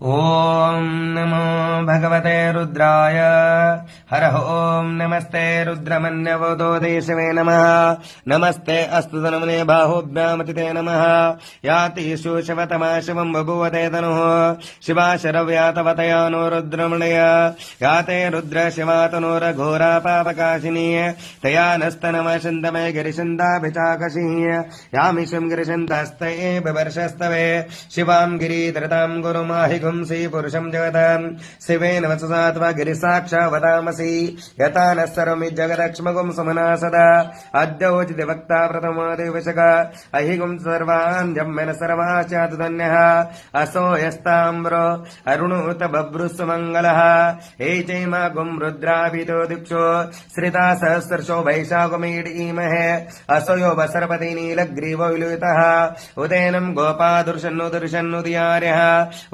ओम नमो भगवते रुद्राय हरः ओम नमस्ते रुद्रमन्यवतो देशवे नमः नमस्ते अस्तु तन्मने बाहुभ्यामतिते नमः याति शोषवतमा शिवं बभूवते तनुः शिवा शरव्यातवतया नो रुद्रमणय याते रुद्र शिवा तनोरघोरा पापकाशिनी तया नस्तनमशन्तमे गिरिशन्ताभिचाकशी यामिषं गिरिशन्तस्ते बिवर्षस्तवे शिवां गिरिधरतां गुरुमाहि सी पुरुषं जगतां शिवेन वचसा त्वा गिरिसाक्षावतामसि यथा नः सर्वमि जगदक्ष्मगुं सुमना सदा अद्योचिति वक्ता प्रथमो दिवशक अहिगुं सर्वान् जम्मेन सर्वाश्चातु धन्यः असो यस्ताम्रो अरुणोत बभ्रुस्सुमङ्गलः एचैमागुं रुद्राभितो दिक्षो श्रिता सहस्रशो वैशाखमीडीमहे असो यो वसर्पति नीलग्रीवो विलुतः उदेनं गोपादुर्शन्नुदुर्शन्नुदियार्यः